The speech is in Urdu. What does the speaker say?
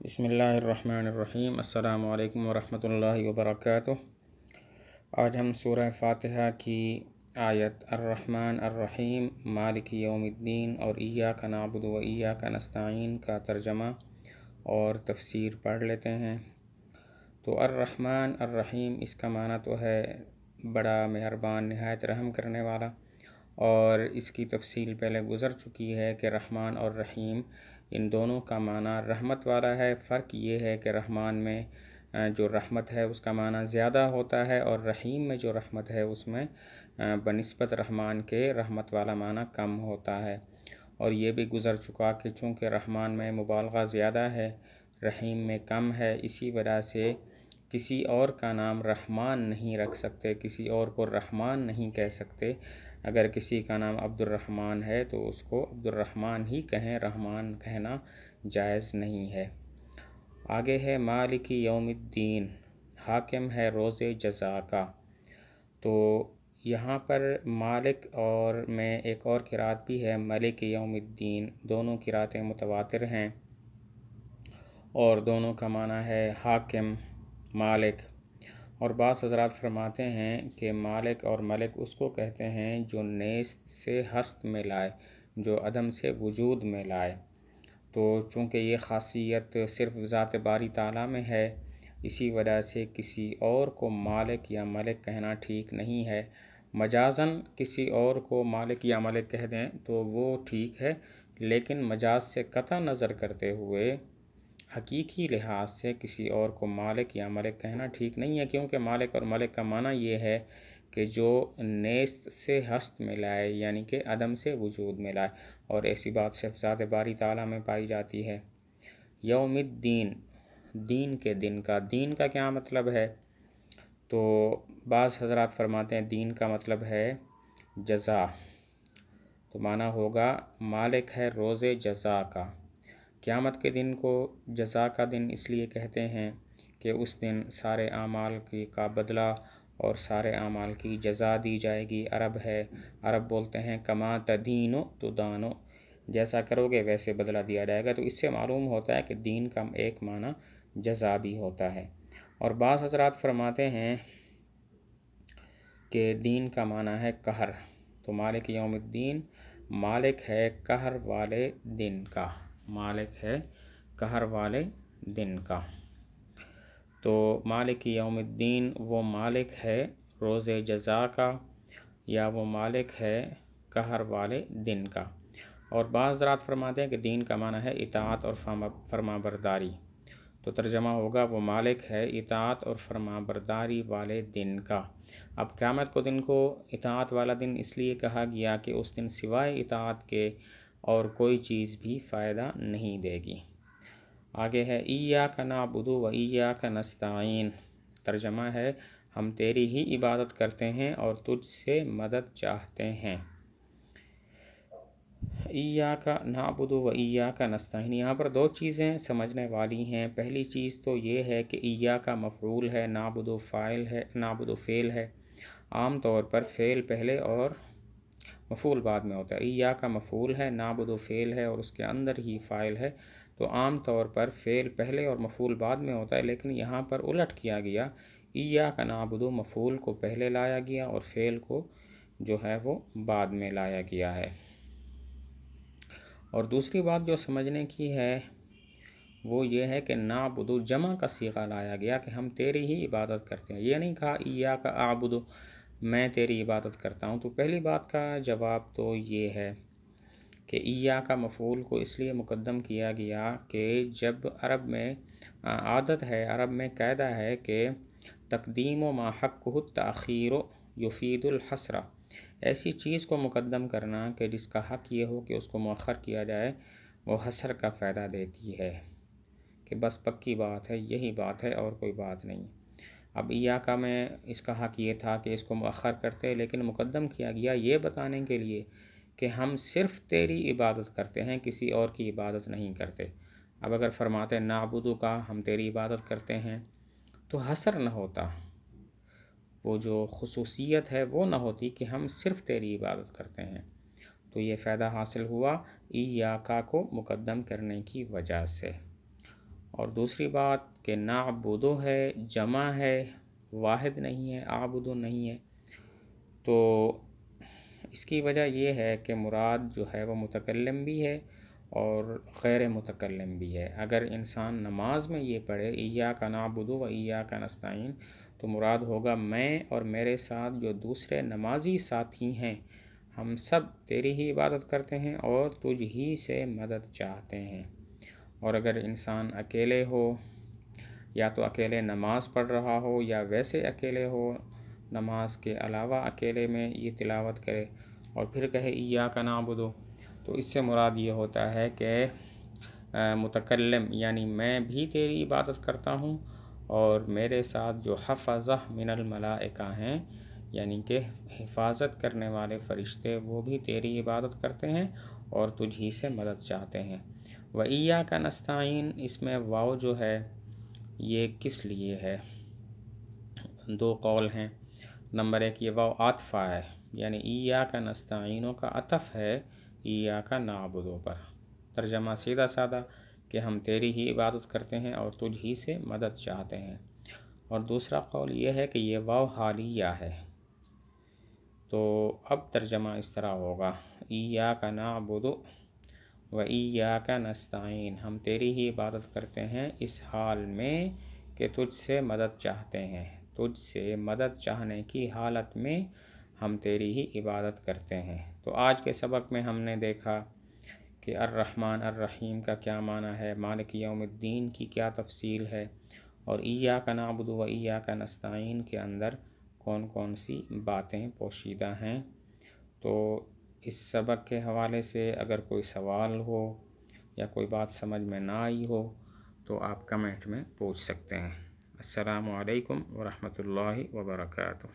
بسم اللہ الرحمن الرحیم۔ السلام علیکم ورحمۃ اللہ وبرکاتہ۔ آج ہم سورہ فاتحہ کی آیت الرحمن الرحیم مالک یوم الدین اور ایاک نعبد و ایاک نستعین کا ترجمہ اور تفسیر پڑھ لیتے ہیں۔ تو الرحمن الرحیم اس کا معنی تو ہے بڑا مہربان، نہایت رحم کرنے والا، اور اس کی تفصیل پہلے گزر چکی ہے کہ رحمان اور رحیم ان دونوں کا معنی رحمت والا ہے۔ فرق یہ ہے کہ رحمان میں جو رحمت ہے اس کا معنی زیادہ ہوتا ہے، اور رحیم میں جو رحمت ہے اس میں بنسبت رحمان کے رحمت والا معنی کم ہوتا ہے۔ اور یہ بھی گزر چکا کہ چونکہ رحمان میں مبالغہ زیادہ ہے، رحیم میں کم ہے، اسی وجہ سے کسی اور کا نام رحمان نہیں رکھ سکتے، کسی اور کو رحمان نہیں کہہ سکتے۔ اگر کسی کا نام عبد الرحمن ہے تو اس کو عبد الرحمن ہی کہیں، رحمان کہنا جائز نہیں ہے۔ آگے ہے مالک یوم الدین، حاکم ہے روز جزا کا۔ تو یہاں پر مالک اور میں ایک اور قرأت بھی ہے ملک یوم الدین، دونوں قرأتیں متواتر ہیں اور دونوں کا معنی ہے حاکم، مالک۔ اور بعض حضرات فرماتے ہیں کہ مالک اور ملک اس کو کہتے ہیں جو نیست سے ہست میں لائے، جو عدم سے وجود میں لائے۔ تو چونکہ یہ خاصیت صرف ذات باری تعالیٰ میں ہے، اسی وجہ سے کسی اور کو مالک یا ملک کہنا ٹھیک نہیں ہے۔ مجازاً کسی اور کو مالک یا ملک کہہ دیں تو وہ ٹھیک ہے، لیکن مجاز سے قطع نظر کرتے ہوئے حقیقی لحاظ سے کسی اور کو مالک یا ملک کہنا ٹھیک نہیں ہے، کیونکہ مالک اور ملک کا معنی یہ ہے کہ جو نیست سے ہست میں لائے، یعنی کہ عدم سے وجود میں لائے، اور ایسی بات صرف ذات باری تعالیٰ میں پائی جاتی ہے۔ یوم الدین، دین کے دن کا۔ دین کا کیا مطلب ہے؟ تو بعض حضرات فرماتے ہیں دین کا مطلب ہے جزا، تو معنی ہوگا مالک ہے روز جزا کا۔ قیامت کے دن کو جزا کا دن اس لیے کہتے ہیں کہ اس دن سارے اعمال کا بدلہ اور سارے اعمال کی جزا دی جائے گی۔ عرب بولتے ہیں کما تدینو تدانو، جیسا کرو گے ویسے بدلہ دیا جائے گا۔ تو اس سے معلوم ہوتا ہے کہ دین کا ایک معنی جزا بھی ہوتا ہے۔ اور بعض حضرات فرماتے ہیں کہ دین کا معنی ہے قہر، تو مالک یوم الدین مالک ہے قہر والے دن کا، مالک ہے قہر والے دن کا۔ تو مالک یوم الدین وہ مالک ہے روز جزا کا، یا وہ مالک ہے قہر والے دن کا۔ اور بعض حضرات فرماتے ہیں کہ دین کا معنی ہے اطاعت اور فرما برداری، تو ترجمہ ہوگا وہ مالک ہے اطاعت اور فرما برداری والے دن کا۔ اب قیامت کو دن کو اطاعت والا دن اس لیے کہا گیا کہ اس دن سوائے اطاعت کے اور کوئی چیز بھی فائدہ نہیں دے گی۔ آگے ہے ایاک نعبد و ایاک نستعین، ترجمہ ہے ہم تیری ہی عبادت کرتے ہیں اور تجھ سے مدد چاہتے ہیں۔ ایاک نعبد و ایاک نستعین، یہاں پر دو چیزیں سمجھنے والی ہیں۔ پہلی چیز تو یہ ہے کہ ایاک مفعول ہے، نعبد فاعل ہے، نعبد فعل ہے۔ عام طور پر فعل پہلے اور مفعول بعد میں ہوتا ہے۔ ایاک مفعول ہے، نعبد فعل ہے اور اس کے اندر ہی فاعل ہے، تو عام طور پر فعل پہلے اور مفعول بعد میں ہوتا ہے، لیکن یہاں پر الٹ کیا گیا، ایاک نعبد مفعول کو پہلے لایا گیا اور فعل کو جو ہے وہ بعد میں لایا گیا ہے۔ اور دوسری بات جو سمجھنے کی ہے وہ یہ ہے کہ نعبد جمع کا صیغہ لایا گیا کہ ہم تیری ہی عبادت کرتے ہیں، یہ نہیں کہا ایاک اعبد میں تیری عبادت کرتا ہوں۔ تو پہلی بات کا جواب تو یہ ہے کہ ایاک مفعول کو اس لیے مقدم کیا گیا کہ جب عرب میں عادت ہے، عرب میں قاعدہ ہے کہ تقدیم و ما حقہ التأخیر یفید الحصر، ایسی چیز کو مقدم کرنا کہ جس کا حق یہ ہو کہ اس کو مؤخر کیا جائے، وہ حصر کا فائدہ دیتی ہے کہ بس پکی بات ہے، یہی بات ہے اور کوئی بات نہیں۔ اب ایاک میں اس کا حق یہ تھا کہ اس کو مؤخر کرتے، لیکن مقدم کیا گیا یہ بتانے کے لیے کہ ہم صرف تیری عبادت کرتے ہیں، کسی اور کی عبادت نہیں کرتے۔ اب اگر فرماتے نعبدو کا ہم تیری عبادت کرتے ہیں تو حصر نہ ہوتا، وہ جو خصوصیت ہے وہ نہ ہوتی کہ ہم صرف تیری عبادت کرتے ہیں۔ تو یہ فائدہ حاصل ہوا ایاکا کو مقدم کرنے کی وجہ سے۔ اور دوسری بات کہ نعبدو ہے جمع ہے، واحد نہیں ہے، اعبدو نہیں ہے، تو اس کی وجہ یہ ہے کہ مراد جو ہے وہ متکلم بھی ہے اور غیر متکلم بھی ہے۔ اگر انسان نماز میں یہ پڑھے ایاک نعبد و ایاک نستعین، تو مراد ہوگا میں اور میرے ساتھ جو دوسرے نمازی ساتھی ہیں، ہم سب تیری ہی عبادت کرتے ہیں اور تجھ ہی سے مدد چاہتے ہیں۔ اور اگر انسان اکیلے ہو، یا تو اکیلے نماز پڑھ رہا ہو یا ویسے اکیلے ہو، نماز کے علاوہ اکیلے میں یہ تلاوت کرے اور پھر کہے ایاک نعبد، تو اس سے مراد یہ ہوتا ہے کہ متکلم یعنی میں بھی تیری عبادت کرتا ہوں اور میرے ساتھ جو حفظہ من الملائکہ ہیں، یعنی کہ حفاظت کرنے والے فرشتے، وہ بھی تیری عبادت کرتے ہیں اور تجھ ہی سے مدد چاہتے ہیں۔ وَإِيَّاكَ نَسْتَعِينُ، اس میں واو جو ہے یہ کس لیے ہے؟ دو قول ہیں۔ نمبر ایک، یہ واو عاطفہ ہے، یعنی ایاک نستعینو کا عطف ہے ایاک نعبدو پر۔ ترجمہ سیدھا سادہ کہ ہم تیری ہی عبادت کرتے ہیں اور تجھ ہی سے مدد چاہتے ہیں۔ اور دوسرا قول یہ ہے کہ یہ واو حالیہ ہے، تو اب ترجمہ اس طرح ہوگا ایاک نعبد و ایاک نستعین، ہم تیری ہی عبادت کرتے ہیں اس حال میں کہ تجھ سے مدد چاہتے ہیں، تجھ سے مدد چاہنے کی حالت میں ہم تیری ہی عبادت کرتے ہیں۔ تو آج کے سبق میں ہم نے دیکھا کہ الرحمن الرحیم کا کیا معنی ہے، مالک یوم الدین کی کیا تفصیل ہے، اور ایاک نعبد و ایاک نستعین کے اندر کون کون سی باتیں پوشیدہ ہیں۔ تو اس سبق کے حوالے سے اگر کوئی سوال ہو یا کوئی بات سمجھ میں نہ آئی ہو تو آپ کمنٹ میں پوچھ سکتے ہیں۔ السلام علیکم ورحمۃ اللہ وبرکاتہ۔